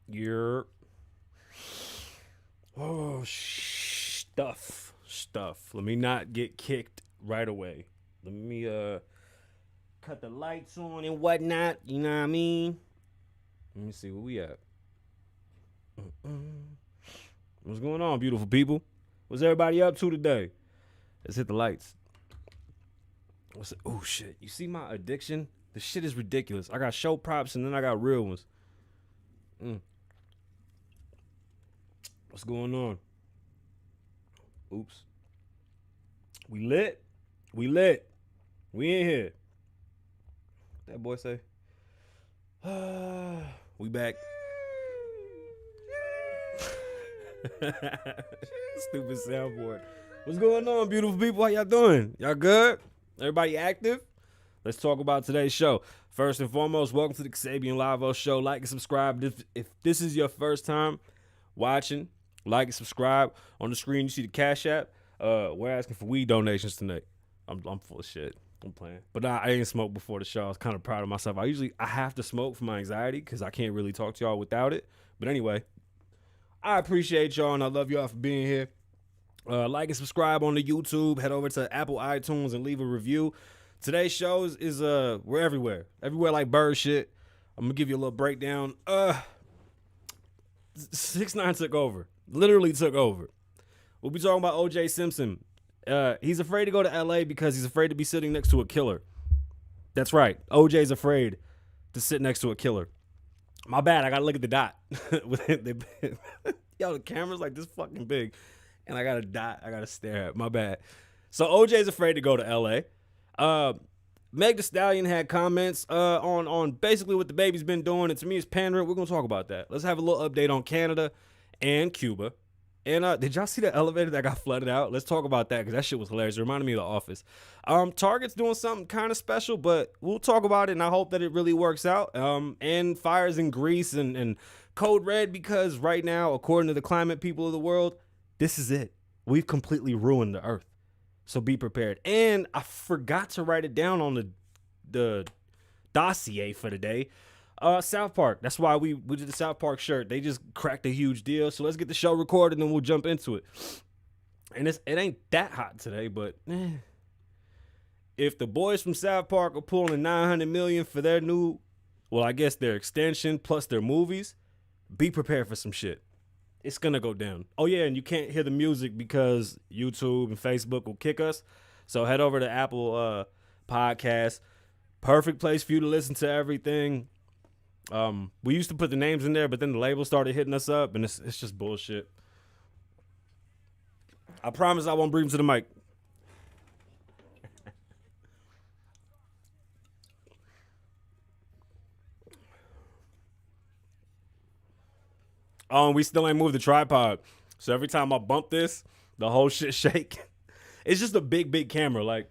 You're oh stuff. Let me not get kicked right away. Let me cut the lights on and whatnot. You know what I mean? Let me see where we at. What's going on, beautiful people? What's everybody up to today? Let's hit the lights. Oh shit! You see my addiction? The shit is ridiculous. I got show props and then I got real ones. What's going on? Oops. We lit. We lit. We in here. That boy say. We back. Stupid soundboard. What's going on, beautiful people? How y'all doing? Y'all good? Everybody active? Let's talk about today's show. First and foremost, welcome to the Kasabian Lavoe Show. Like and subscribe. If this is your first time watching, like and subscribe. On the screen, you see the Cash App. We're asking for weed donations tonight. I'm full of shit. I'm playing. But I ain't smoked before the show. I was kind of proud of myself. I have to smoke for my anxiety because I can't really talk to y'all without it. But anyway, I appreciate y'all and I love y'all for being here. Like and subscribe on the YouTube. Head over to Apple iTunes and leave a review. Today's show is we're everywhere. Everywhere like bird shit. I'm gonna give you a little breakdown. 6ix9ine took over. Literally took over. We'll be talking about O.J. Simpson. He's afraid to go to L.A. because he's afraid to be sitting next to a killer. That's right. O.J.'s afraid to sit next to a killer. My bad. I gotta look at the dot. Yo, the camera's like this fucking big. And I got a dot I gotta stare at. My bad. So OJ's afraid to go to LA. Meg Thee Stallion had comments on basically what the baby's been doing, and to me it's pandering. We're gonna talk about that. Let's have a little update on Canada and Cuba. And did y'all see the elevator that got flooded out? Let's talk about that because that shit was hilarious. It reminded me of The Office. Target's doing something kind of special, but we'll talk about it, and I hope that it really works out. And fires in Greece and code red because right now, according to the climate people of the world, this is it. We've completely ruined the earth. So be prepared. And I forgot to write it down on the dossier for the day. South Park. That's why we did the South Park shirt. They just cracked a huge deal. So let's get the show recorded and then we'll jump into it. And it ain't that hot today, but if the boys from South Park are pulling $900 million for their new, well, I guess their extension plus their movies, be prepared for some shit. It's gonna go down. Oh yeah, and you can't hear the music because YouTube and Facebook will kick us. So head over to Apple Podcasts. Perfect place for you to listen to everything. We used to put the names in there, but then the label started hitting us up, and it's just bullshit. I promise I won't breathe into the mic. We still ain't moved the tripod. So every time I bump this, the whole shit shake. It's just a big camera. Like,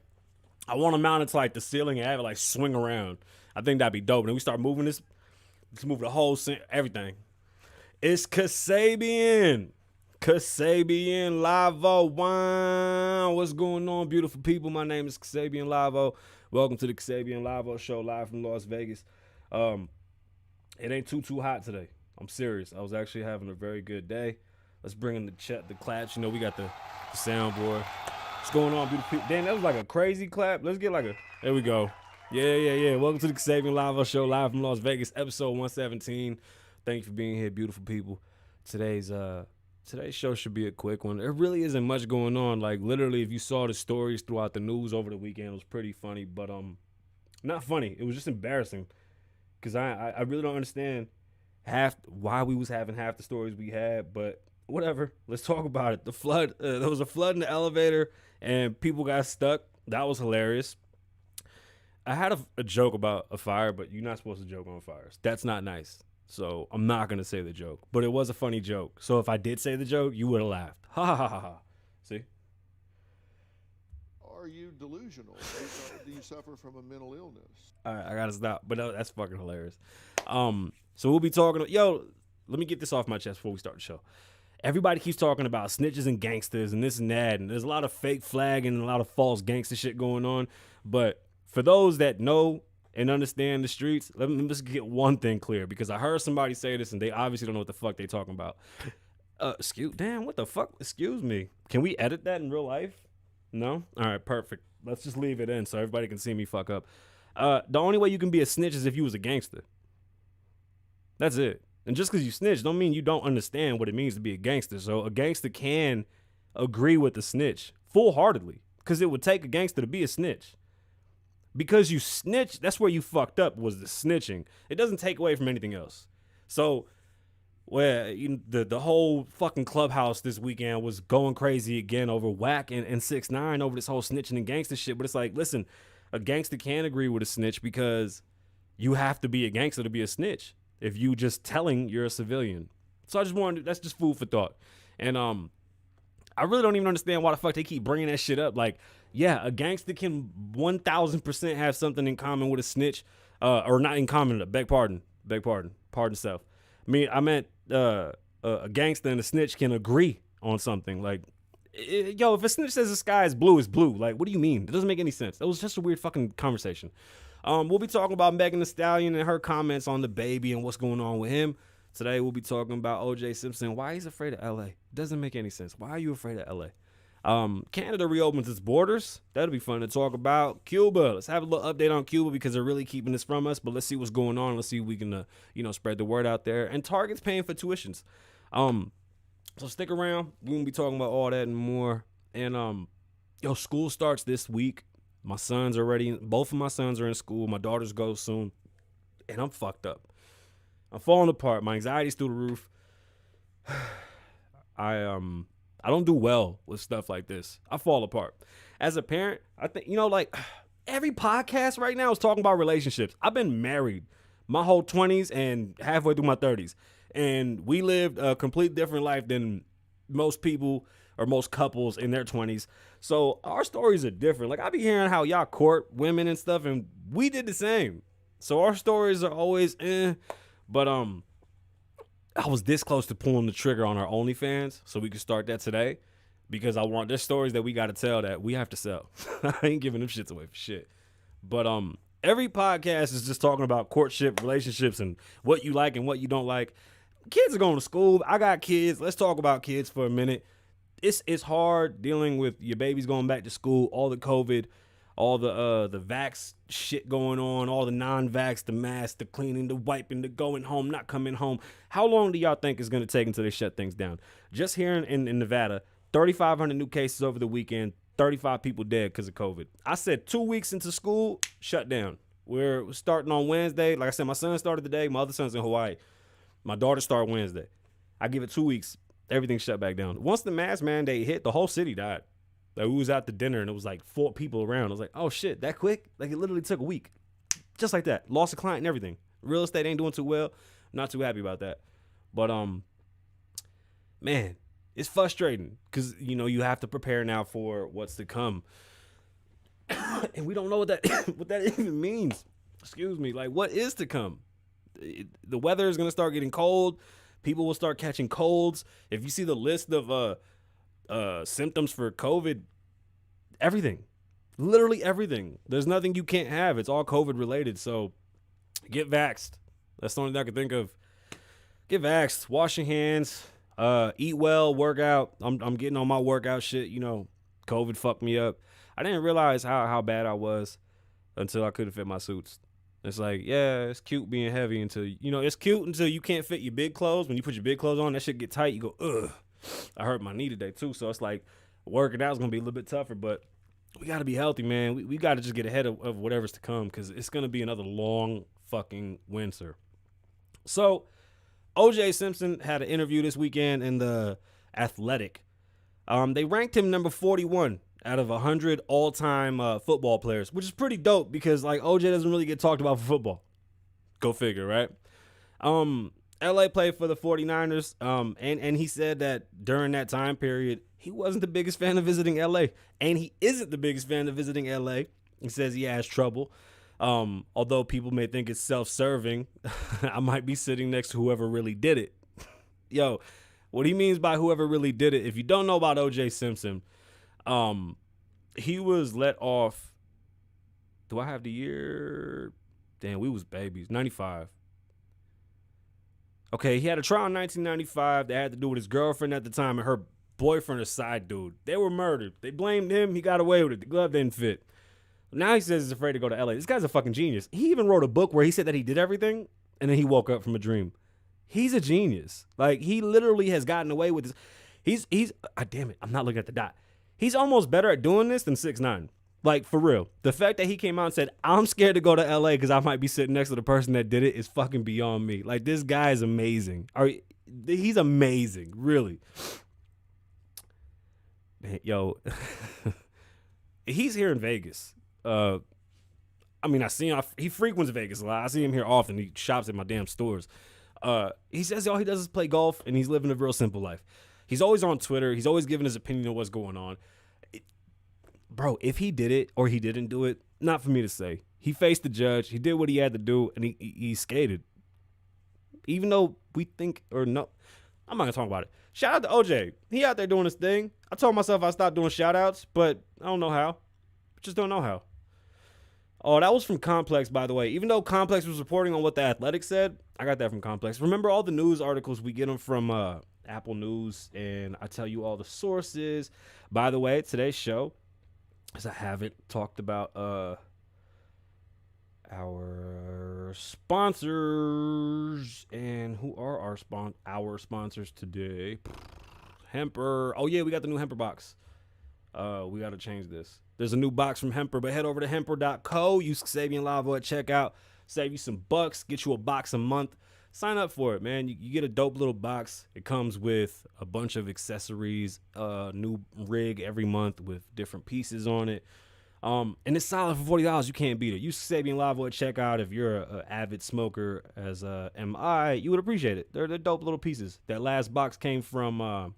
I want to mount it to like the ceiling and have it like swing around. I think that'd be dope. And then we start moving this. Let's move the whole everything. It's Kasabian Lavoe. Wow. What's going on, beautiful people? My name is Kasabian Lavoe. Welcome to the Kasabian Lavoe Show, live from Las Vegas. It ain't too hot today. I'm serious. I was actually having a very good day. Let's bring in the claps. You know, we got the soundboard. What's going on, beautiful people? Damn, that was like a crazy clap. Let's get like a, there we go. Yeah. Welcome to the Kasabian Lavoe Show, live from Las Vegas, episode 117. Thank you for being here, beautiful people. Today's show should be a quick one. There really isn't much going on. Like, literally, if you saw the stories throughout the news over the weekend, it was pretty funny. But not funny. It was just embarrassing. Because I really don't understand why we was having half the stories we had, but whatever. Let's talk about it. The flood. There was a flood in the elevator, and people got stuck. That was hilarious. I had a joke about a fire, but you're not supposed to joke on fires. That's not nice. So I'm not gonna say the joke, but it was a funny joke. So if I did say the joke, you would have laughed. Ha ha ha ha. See? Are you delusional? Do you suffer from a mental illness? All right, I gotta stop. But no, that's fucking hilarious. So we'll be talking. Yo, let me get this off my chest before we start the show. Everybody keeps talking about snitches and gangsters and this and that, and there's a lot of fake flagging and a lot of false gangster shit going on. But for those that know and understand the streets, let me just get one thing clear, because I heard somebody say this and they obviously don't know what the fuck they talking about. What the fuck? Excuse me. Can we edit that in real life? No? All right, perfect. Let's just leave it in so everybody can see me fuck up. The only way you can be a snitch is if you was a gangster. That's it. And just because you snitch don't mean you don't understand what it means to be a gangster. So a gangster can agree with the snitch full-heartedly, because it would take a gangster to be a snitch. Because you snitch, that's where you fucked up, was the snitching. It doesn't take away from anything else. So where the whole fucking clubhouse this weekend was going crazy again over Whack and 6ix9ine over this whole snitching and gangster shit. But it's like, listen, a gangster can agree with a snitch because you have to be a gangster to be a snitch. If you just telling you're a civilian. So I just wanted, that's just food for thought. And I really don't even understand why the fuck they keep bringing that shit up. Like, yeah, a gangster can 1000% have something in common with a snitch, or not in common. Pardon self. I meant a gangster and a snitch can agree on something. Like, if a snitch says the sky is blue, it's blue. Like, what do you mean? It doesn't make any sense. That was just a weird fucking conversation. We'll be talking about Megan Thee Stallion and her comments on the baby and what's going on with him. Today we'll be talking about O.J. Simpson. Why he's afraid of L.A. Doesn't make any sense. Why are you afraid of L.A.? Canada reopens its borders. That'll be fun to talk about. Cuba. Let's have a little update on Cuba because they're really keeping this from us. But let's see what's going on. Let's see if we can, spread the word out there. And Target's paying for tuitions. So stick around. We're gonna be talking about all that and more. And school starts this week. My sons are ready. Both of my sons are in school. My daughters go soon, and I'm fucked up. I'm falling apart. My anxiety's through the roof. I don't do well with stuff like this. I fall apart. As a parent, I think, every podcast right now is talking about relationships. I've been married my whole 20s and halfway through my 30s. And we lived a complete different life than most people or most couples in their 20s. So our stories are different. Like, I be hearing how y'all court women and stuff, and we did the same. So our stories are always But I was this close to pulling the trigger on our OnlyFans so we could start that today, because there's stories that we got to tell that we have to sell. I ain't giving them shits away for shit. But every podcast is just talking about courtship, relationships, and what you like and what you don't like. Kids are going to school. I got kids. Let's talk about kids for a minute. It's hard dealing with your babies going back to school, all the COVID, all the vax shit going on, all the non-vax, the mask, the cleaning, the wiping, the going home, not coming home. How long do y'all think it's going to take until they shut things down? Just here in Nevada, 3,500 new cases over the weekend, 35 people dead because of COVID. I said 2 weeks into school, shut down. We're starting on Wednesday. Like I said, my son started today. My other son's in Hawaii. My daughter started Wednesday. I give it 2 weeks. Everything shut back down. Once the mask mandate hit, the whole city died. Like, we was out to dinner and it was like 4 people around. I was like, oh shit, that quick? Like, it literally took a week. Just like that. Lost a client and everything. Real estate ain't doing too well. Not too happy about that. But man, it's frustrating because you have to prepare now for what's to come. And we don't know what that even means. Excuse me. Like, what is to come? The weather is gonna start getting cold. People will start catching colds. If you see the list of symptoms for COVID, everything, literally everything. There's nothing you can't have. It's all COVID related. So get vaxxed. That's the only thing I can think of. Get vaxxed. Wash your hands. Eat well. Work out. I'm getting on my workout shit. COVID fucked me up. I didn't realize how bad I was until I couldn't fit my suits. It's like, yeah, it's cute being heavy until, it's cute until you can't fit your big clothes. When you put your big clothes on, that shit get tight. You go, ugh. I hurt my knee today too. So it's like working out is going to be a little bit tougher, but we got to be healthy, man. We got to just get ahead of whatever's to come, because it's going to be another long fucking winter. So O.J. Simpson had an interview this weekend in The Athletic. They ranked him number 41 out of 100 all-time football players, which is pretty dope because, like, O.J. doesn't really get talked about for football. Go figure, right? L.A. played for the 49ers, and he said that during that time period, he wasn't the biggest fan of visiting L.A., and he isn't the biggest fan of visiting L.A. He says he has trouble. Although people may think it's self-serving, I might be sitting next to whoever really did it. Yo, what he means by whoever really did it, if you don't know about O.J. Simpson, he was let off. Do I have the year? Damn, we was babies. 95. Okay, he had a trial in 1995 that had to do with his girlfriend at the time and her boyfriend, a side dude. They were murdered. They blamed him. He got away with it. The glove didn't fit. Now he says he's afraid to go to LA. This guy's a fucking genius. He even wrote a book where he said that he did everything and then he woke up from a dream. He's a genius. Like, he literally has gotten away with this. He's damn it, I'm not looking at the dot. He's almost better at doing this than 6ix9ine. Like, for real. The fact that he came out and said, I'm scared to go to LA because I might be sitting next to the person that did it is fucking beyond me. Like, this guy is amazing. He's amazing, really. Man, yo, he's here in Vegas. I mean, I see him. He frequents Vegas a lot. I see him here often. He shops at my damn stores. He says all he does is play golf, and he's living a real simple life. He's always on Twitter. He's always giving his opinion on what's going on. Bro, if he did it or he didn't do it, not for me to say. He faced the judge. He did what he had to do, and he skated. Even though we think or no, I'm not going to talk about it. Shout out to OJ. He out there doing his thing. I told myself I stopped doing shout outs, but I don't know how. Just don't know how. Oh, that was from Complex, by the way. Even though Complex was reporting on what the Athletic said, I got that from Complex. Remember all the news articles, we get them from Apple News, and I tell you all the sources. By the way, today's show, as I haven't talked about our sponsors, and who are our sponsors today? Hemper. Oh, yeah, we got the new Hemper box. We got to change this. There's a new box from Hemper, but head over to hemper.co. Use Kasabian Lavoe at checkout. Save you some bucks. Get you a box a month. Sign up for it, man. You get a dope little box. It comes with a bunch of accessories, new rig every month with different pieces on it. And it's solid for $40. You can't beat it. Use Kasabian Lavoe at checkout. If you're an avid smoker, as am I, you would appreciate it. They're dope little pieces. That last box came from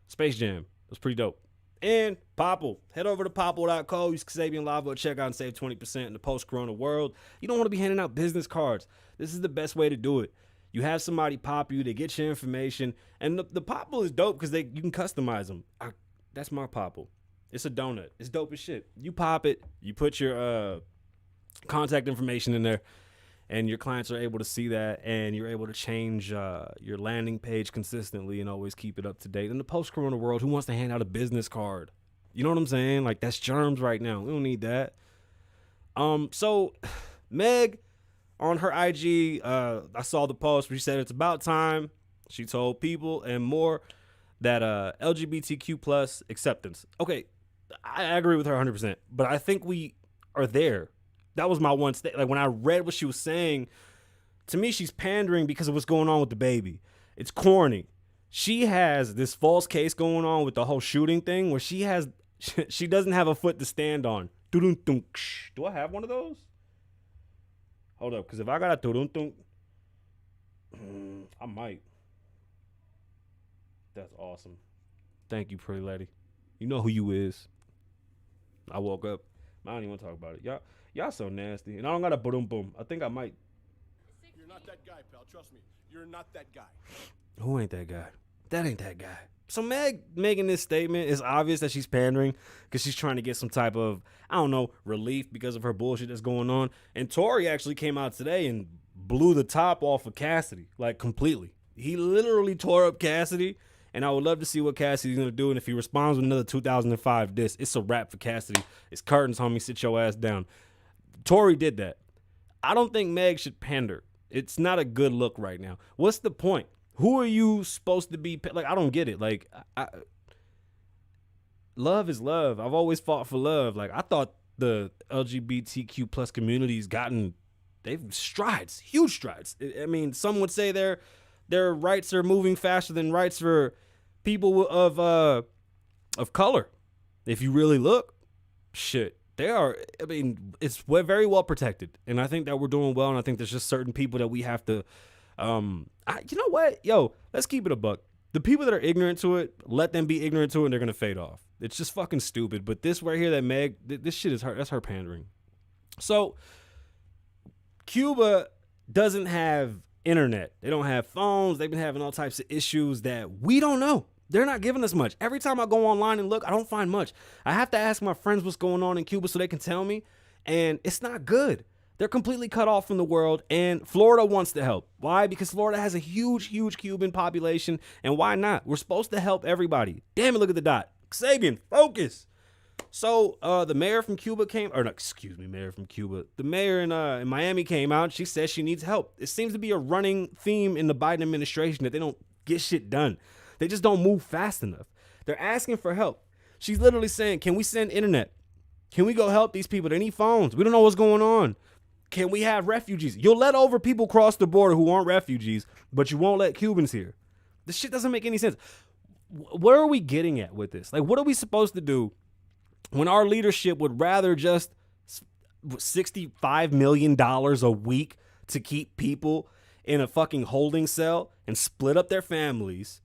Space Jam. It was pretty dope. And Popple. Head over to popple.co. Use Kasabian Lavoe at checkout and save 20% in the post-corona world. You don't want to be handing out business cards. This is the best way to do it. You have somebody pop you. They get your information. And the Popple is dope because you can customize them. That's my Popple. It's a donut. It's dope as shit. You pop it. You put your contact information in there. And your clients are able to see that, and you're able to change your landing page consistently and always keep it up to date. In the post-corona world, who wants to hand out a business card? You know what I'm saying? Like, that's germs right now. We don't need that. So Meg, on her IG, I saw the post where she said it's about time. She told people and more that LGBTQ plus acceptance. Okay, I agree with her 100%, but I think we are there. That was my one state. Like, when I read what she was saying, to me, she's pandering because of what's going on with the baby. It's corny. She has this false case going on with the whole shooting thing where she doesn't have a foot to stand on. Do I have one of those? Hold up, because if I got a I might. That's awesome. Thank you, pretty lady. You know who you is. I woke up. I don't even want to talk about it. Y'all so nasty. And I don't got a boom. I think I might. You're not that guy, pal. Trust me. You're not that guy. Who ain't that guy? That ain't that guy. So Meg making this statement, is obvious that she's pandering because she's trying to get some type of, I don't know, relief because of her bullshit that's going on. And Tory actually came out today and blew the top off of Cassidy, like, completely. He literally tore up Cassidy. And I would love to see what Cassidy's going to do. And if he responds with another 2005 diss, it's a wrap for Cassidy. It's curtains, homie. Sit your ass down. Tory did that. I don't think Meg should pander. It's not a good look right now. What's the point? Who are you supposed to be? Like, I don't get it. Like, love is love. I've always fought for love. Like, I thought the LGBTQ plus community's they've strides, huge strides. I mean, some would say their rights are moving faster than rights for people of color. If you really look, shit, they are. I mean, we're very well protected, and I think that we're doing well. And I think there's just certain people that we have to. You know what, yo, let's keep it a buck. The people that are ignorant to it, let them be ignorant to it, and they're gonna fade off. It's just fucking stupid. But this right here, that Meg, this shit is her. That's her pandering. So Cuba doesn't have internet. They don't have phones. They've been having all types of issues that we don't know. They're not giving us much. Every time I go online and look, I don't find much. I have to ask my friends what's going on in Cuba so they can tell me, and it's not good. They're completely cut off from the world, and Florida wants to help. Why? Because Florida has a huge Cuban population, and why not? We're supposed to help everybody. Damn it, look at the dot. Kasabian, focus. So the mayor from Cuba came, or no, excuse me, mayor from Cuba. The mayor in Miami came out. She says she needs help. It seems to be a running theme in the Biden administration that they don't get shit done. They just don't move fast enough. They're asking for help. She's literally saying, can we send internet? Can we go help these people? They need phones. We don't know what's going on. Can we have refugees? You'll let over people cross the border who aren't refugees, but you won't let Cubans here. This shit doesn't make any sense. Where are we getting at with this? Like, what are we supposed to do when our leadership would rather just $65 million a week to keep people in a fucking holding cell and split up their families,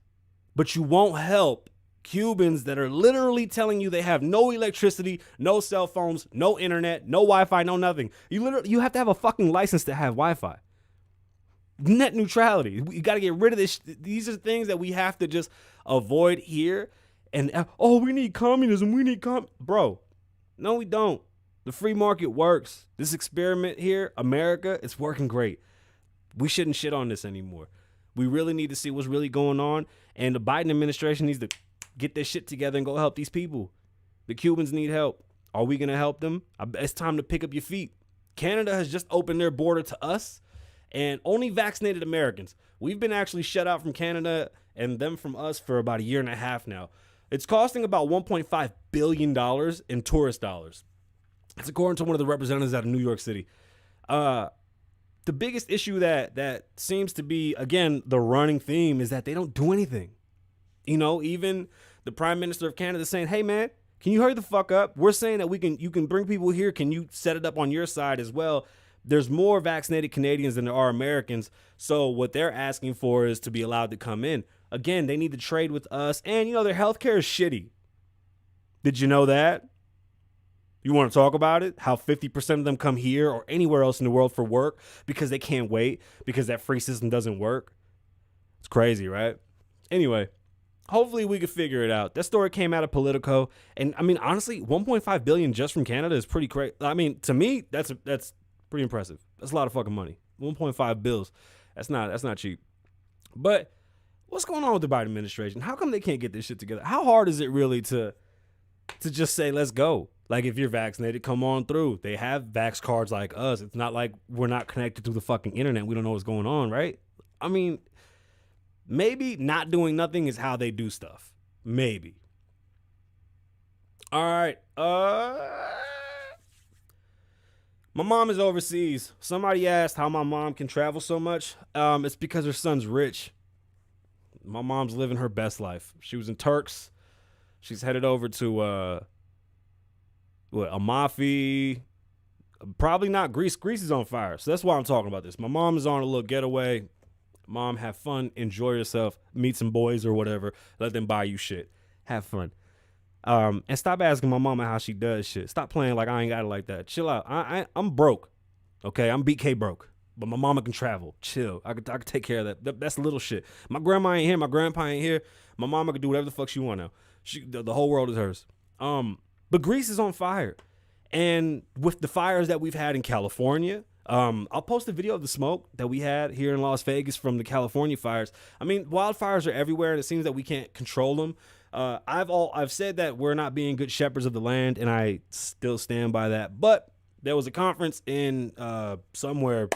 but you won't help Cubans that are literally telling you they have no electricity, no cell phones, no internet, no Wi-Fi, no nothing. You have to have a fucking license to have Wi-Fi. Net neutrality. You got to get rid of this. These are things that we have to just avoid here. And we need communism. Bro, no, we don't. The free market works. This experiment here, America, it's working great. We shouldn't shit on this anymore. We really need to see what's really going on. And the Biden administration needs to get their shit together and go help these people. The Cubans need help. Are we going to help them? It's time to pick up your feet. Canada has just opened their border to us, and only vaccinated Americans. We've been actually shut out from Canada and them from us for about a year and a half now. It's costing about $1.5 billion in tourist dollars. That's according to one of the representatives out of New York City. The biggest issue that seems to be, again, the running theme is that they don't do anything. You know, even the Prime Minister of Canada is saying, hey, man, can you hurry the fuck up? We're saying that you can bring people here. Can you set it up on your side as well? There's more vaccinated Canadians than there are Americans. So what they're asking for is to be allowed to come in. Again, they need to trade with us. And, you know, their healthcare is shitty. Did you know that? You want to talk about it? How 50% of them come here or anywhere else in the world for work because they can't wait because that free system doesn't work. It's crazy, right? Anyway. Hopefully we could figure it out. That story came out of Politico, and I mean, honestly, 1.5 billion just from Canada is pretty crazy. I mean, to me, that's pretty impressive. That's a lot of fucking money. 1.5 bills. That's not cheap. But what's going on with the Biden administration? How come they can't get this shit together? How hard is it really to just say, let's go? Like, if you're vaccinated, come on through. They have vax cards like us. It's not like we're not connected to the fucking internet. We don't know what's going on, right? I mean, maybe not doing nothing is how they do stuff. Maybe. All right. My mom is overseas. Somebody asked how my mom can travel so much. It's because her son's rich. My mom's living her best life. She was in Turks. She's headed over to Amalfi. Probably not Greece. Greece is on fire. So that's why I'm talking about this. My mom is on a little getaway. Mom, have fun, enjoy yourself, meet some boys or whatever. Let them buy you shit. Have fun. And stop asking my mama how she does shit. Stop playing like I ain't got it like that. Chill out. I'm broke. Okay, I'm BK broke. But my mama can travel. Chill. I could take care of that. That's little shit. My grandma ain't here. My grandpa ain't here. My mama can do whatever the fuck she want now. The whole world is hers. But Greece is on fire. And with the fires that we've had in California, I'll post a video of the smoke that we had here in Las Vegas from the California fires. I mean, wildfires are everywhere, and it seems that we can't control them. I've said that we're not being good shepherds of the land, and I still stand by that. But there was a conference in somewhere.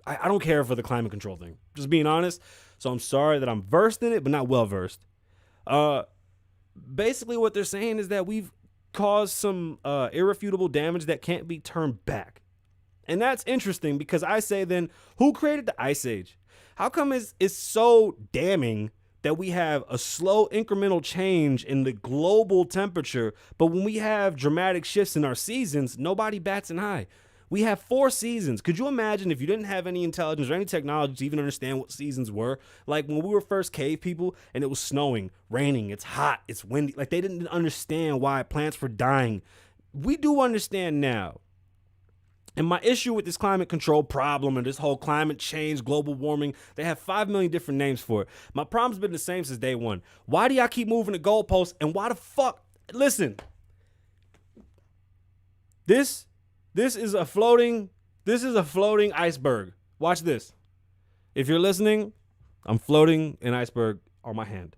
I don't care for the climate control thing, just being honest. So I'm sorry that I'm versed in it, but not well versed. Basically, what they're saying is that we've caused some irrefutable damage that can't be turned back. And that's interesting because I say then, who created the Ice Age? How come it's so damning that we have a slow incremental change in the global temperature, but when we have dramatic shifts in our seasons, nobody bats an eye? We have 4 seasons. Could you imagine if you didn't have any intelligence or any technology to even understand what seasons were? Like when we were first cave people and it was snowing, raining, it's hot, it's windy. Like they didn't understand why plants were dying. We do understand now. And my issue with this climate control problem and this whole climate change, global warming, they have 5 million different names for it. My problem's been the same since day one. Why do y'all keep moving the goalposts? And why the fuck? Listen, this is a floating This is a floating iceberg. Watch this. If you're listening, I'm floating an iceberg on my hand.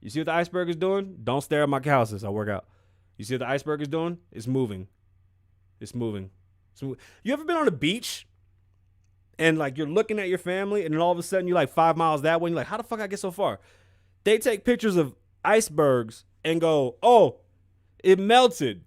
You see what the iceberg is doing? Don't stare at my calluses. I work out. You see what the iceberg is doing? It's moving. It's moving. You ever been on a beach and like you're looking at your family and then all of a sudden you're like 5 miles that way and you're like, how the fuck I get so far? They take pictures of icebergs and go, oh, it melted.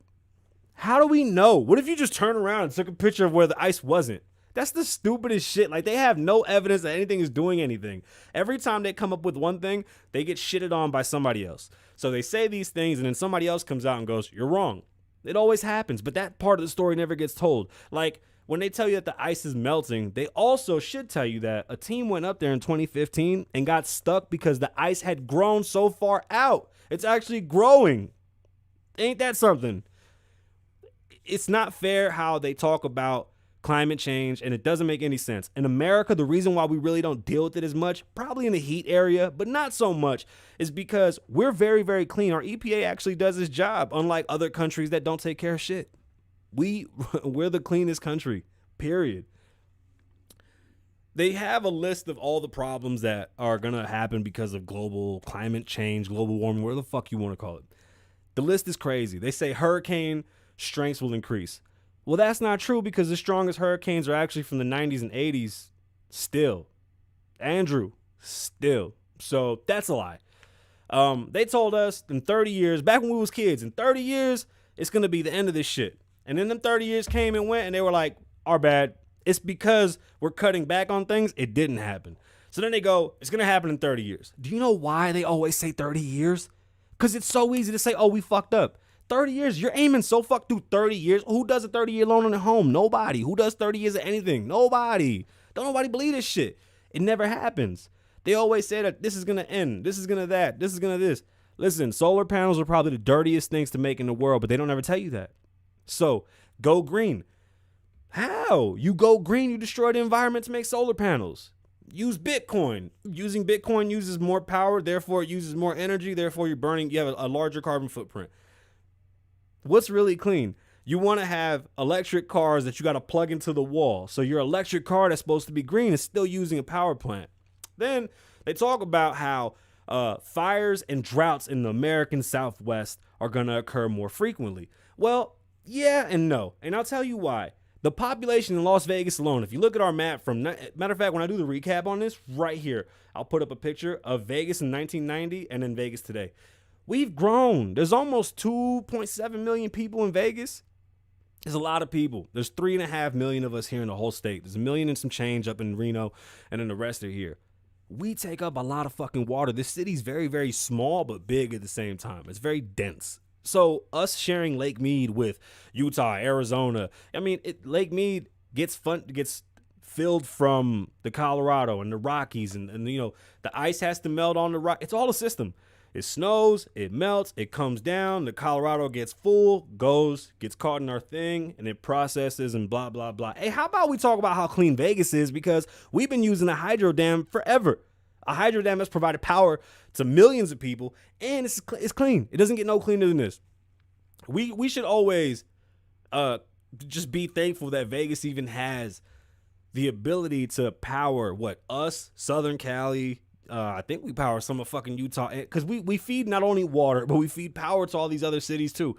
How do we know? What if you just turn around and took a picture of where the ice wasn't? That's the stupidest shit. Like, they have no evidence that anything is doing anything. Every time they come up with one thing, they get shitted on by somebody else. So they say these things and then somebody else comes out and goes, you're wrong. It always happens, but that part of the story never gets told. Like, when they tell you that the ice is melting, they also should tell you that a team went up there in 2015 and got stuck because the ice had grown so far out. It's actually growing. Ain't that something? It's not fair how they talk about climate change, and it doesn't make any sense. In America, the reason why we really don't deal with it as much, probably in the heat area, but not so much, is because we're very, very clean. Our EPA actually does its job, unlike other countries that don't take care of shit. We're the cleanest country, period. They have a list of all the problems that are going to happen because of global climate change, global warming, whatever the fuck you want to call it. The list is crazy. They say hurricane strengths will increase. Well, that's not true because the strongest hurricanes are actually from the 90s and 80s still. Andrew, still. So that's a lie. They told us in 30 years, back when we was kids, in 30 years, it's going to be the end of this shit. And then them 30 years came and went and they were like, our bad. It's because we're cutting back on things. It didn't happen. So then they go, it's going to happen in 30 years. Do you know why they always say 30 years? Because it's so easy to say, oh, we fucked up. 30 years, you're aiming so fucked through 30 years. Who does a 30-year loan on a home? Nobody. Who does 30 years of anything? Nobody. Don't nobody believe this shit. It never happens. They always say that this is going to end. This is going to that. This is going to this. Listen, solar panels are probably the dirtiest things to make in the world, but they don't ever tell you that. So go green. How? You go green, you destroy the environment to make solar panels. Use Bitcoin. Using Bitcoin uses more power, therefore it uses more energy, therefore you have a larger carbon footprint. What's really clean? You want to have electric cars that you got to plug into the wall. So your electric car that's supposed to be green is still using a power plant. Then they talk about how fires and droughts in the American Southwest are going to occur more frequently. Well, yeah and no. And I'll tell you why. The population in Las Vegas alone, if you look at our map matter of fact, when I do the recap on this right here, I'll put up a picture of Vegas in 1990 and then Vegas today. We've grown. There's almost 2.7 million people in Vegas. There's a lot of people. There's 3.5 million of us here in the whole state. There's 1 million and some change up in Reno, and then the rest are here. We take up a lot of fucking water. This city's very, very small, but big at the same time. It's very dense. So us sharing Lake Mead with Utah, Arizona, I mean, Lake Mead gets filled from the Colorado and the Rockies, and you know, the ice has to melt on the rock. It's all a system. It snows, it melts, it comes down, the Colorado gets full, gets caught in our thing, and it processes and blah, blah, blah. Hey, how about we talk about how clean Vegas is, because we've been using a hydro dam forever. A hydro dam has provided power to millions of people, and it's clean. It doesn't get no cleaner than this. We should always just be thankful that Vegas even has the ability to power us, Southern Cali. I think we power some of fucking Utah, because we feed not only water, but we feed power to all these other cities too.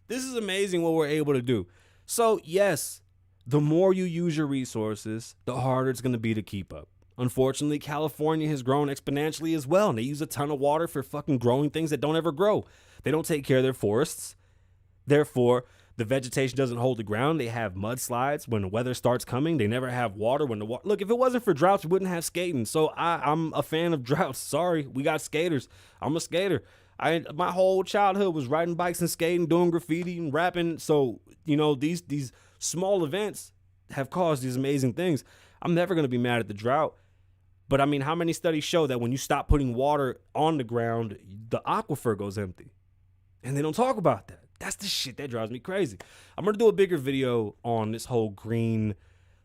This is amazing what we're able to do. So yes, the more you use your resources, the harder it's going to be to keep up. Unfortunately, California has grown exponentially as well, and they use a ton of water for fucking growing things that don't ever grow. They don't take care of their forests. Therefore, the vegetation doesn't hold the ground. They have mudslides when the weather starts coming. They never have water when the water. Look, if it wasn't for droughts, we wouldn't have skating. So I'm a fan of droughts. Sorry, we got skaters. I'm a skater. My whole childhood was riding bikes and skating, doing graffiti and rapping. So, you know, these small events have caused these amazing things. I'm never going to be mad at the drought. But I mean, how many studies show that when you stop putting water on the ground, the aquifer goes empty? And they don't talk about that. That's the shit that drives me crazy. I'm going to do a bigger video on this whole green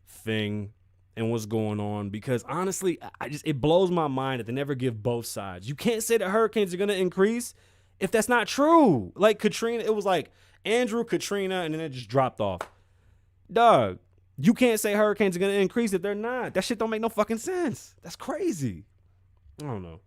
thing and what's going on, because honestly, it blows my mind that they never give both sides. You can't say that hurricanes are going to increase if that's not true. Like Katrina, it was like Andrew, Katrina, and then it just dropped off. Dog, You can't say hurricanes are going to increase if they're not. That shit don't make no fucking sense. That's crazy. I don't know.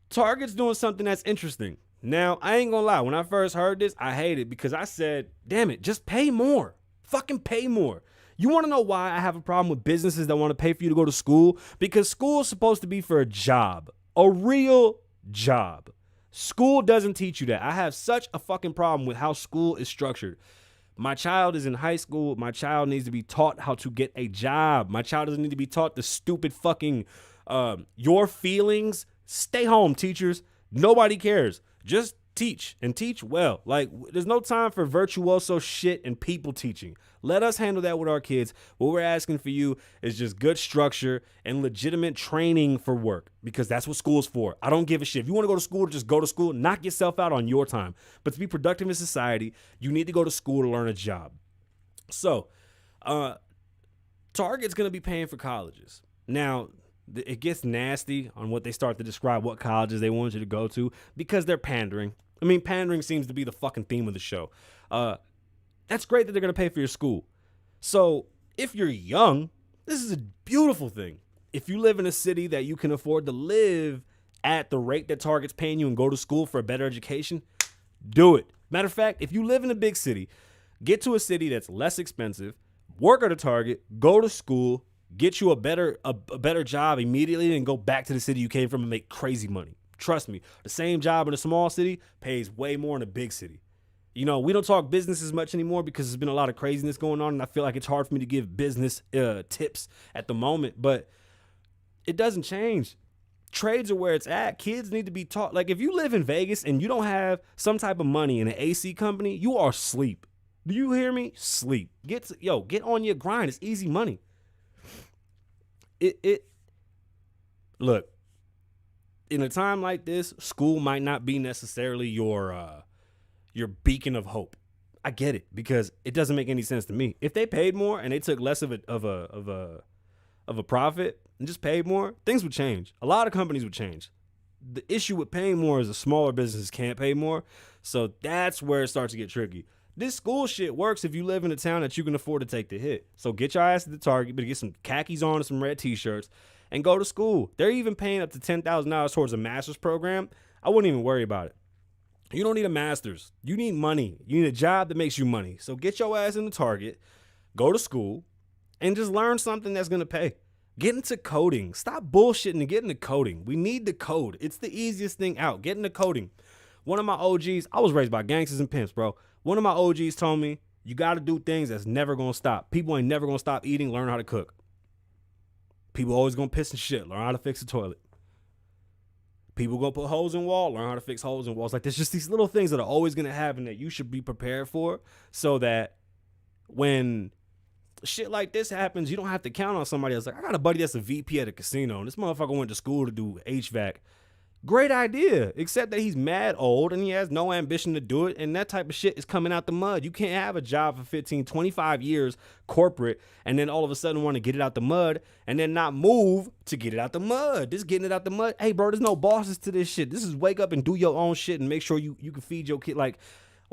Target's doing something that's interesting. Now, I ain't gonna lie. When I first heard this, I hated it because I said, damn it, just pay more. Fucking pay more. You want to know why I have a problem with businesses that want to pay for you to go to school? Because school is supposed to be for a job, a real job. School doesn't teach you that. I have such a fucking problem with how school is structured. My child is in high school. My child needs to be taught how to get a job. My child doesn't need to be taught the stupid fucking your feelings. Stay home, teachers. Nobody cares. Just teach and teach well. Like, there's no time for virtuoso shit and people teaching. Let us handle that with our kids. What we're asking for you is just good structure and legitimate training for work, because that's what school's for. I don't give a shit. If you want to go to school, just go to school. Knock yourself out on your time. But to be productive in society, you need to go to school to learn a job. So, Target's going to be paying for colleges. Now, it gets nasty on what they start to describe what colleges they want you to go to, because they're pandering. I mean, pandering seems to be the fucking theme of the show. That's great that they're going to pay for your school. So if you're young, this is a beautiful thing. If you live in a city that you can afford to live at the rate that Target's paying you and go to school for a better education, do it. Matter of fact, if you live in a big city, get to a city that's less expensive, work at a Target, go to school, get you a better job immediately, and go back to the city you came from and make crazy money. Trust me, the same job in a small city pays way more in a big city. You know, we don't talk business as much anymore because there's been a lot of craziness going on, and I feel like it's hard for me to give business tips at the moment, but it doesn't change. Trades are where it's at. Kids need to be taught. Like, if you live in Vegas and you don't have some type of money in an AC company, you are asleep. Do you hear me? Sleep. Get on your grind. It's easy money. Look, in a time like this, school might not be necessarily your beacon of hope. I get it, because it doesn't make any sense to me. If they paid more and they took less of a profit and just paid more, things would change. A lot of companies would change. The issue with paying more is the smaller businesses can't pay more. So that's where it starts to get tricky. This school shit works if you live in a town that you can afford to take the hit. So get your ass to the Target, but get some khakis on and some red t-shirts and go to school. They're even paying up to $10,000 towards a master's program. I wouldn't even worry about it. You don't need a master's. You need money. You need a job that makes you money. So get your ass in the Target, go to school, and just learn something that's going to pay. Get into coding. Stop bullshitting and get into coding. We need the code. It's the easiest thing out. Get into coding. One of my OGs, I was raised by gangsters and pimps, bro. One of my OGs told me, you got to do things that's never going to stop. People ain't never going to stop eating. Learn how to cook. People always going to piss and shit. Learn how to fix a toilet. People gonna put holes in walls, learn how to fix holes in walls. Like, there's just these little things that are always gonna happen that you should be prepared for, so that when shit like this happens, you don't have to count on somebody else. Like, I got a buddy that's a VP at a casino, and this motherfucker went to school to do HVAC. Great idea, except that he's mad old and he has no ambition to do it, and that type of shit is coming out the mud. You can't have a job for 15, 25 years corporate and then all of a sudden want to get it out the mud and then not move to get it out the mud. This getting it out the mud. Hey, bro, there's no bosses to this shit. This is wake up and do your own shit and make sure you can feed your kid. Like,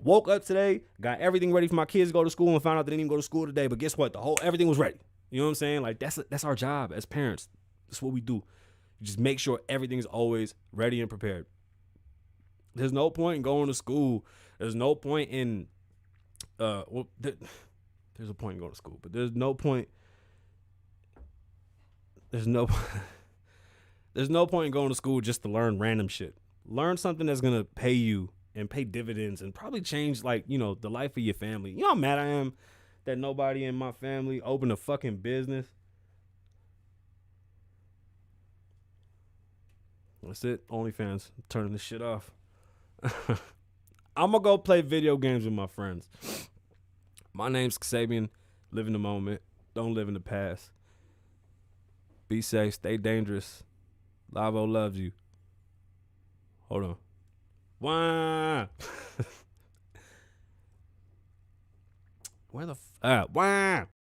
woke up today, got everything ready for my kids to go to school, and found out they didn't even go to school today. But guess what? Everything was ready. You know what I'm saying? Like, that's our job as parents. That's what we do. Just make sure everything's always ready and prepared. There's no point in going to school. There's no point in, there's a point in going to school, but there's no point in going to school just to learn random shit. Learn something that's going to pay you and pay dividends and probably change, like, you know, the life of your family. You know how mad I am that nobody in my family opened a fucking business? That's it. OnlyFans. Turning this shit off. I'm going to go play video games with my friends. My name's Kasabian. Live in the moment. Don't live in the past. Be safe. Stay dangerous. Lavoe loves you. Hold on. Wah! Where the wah!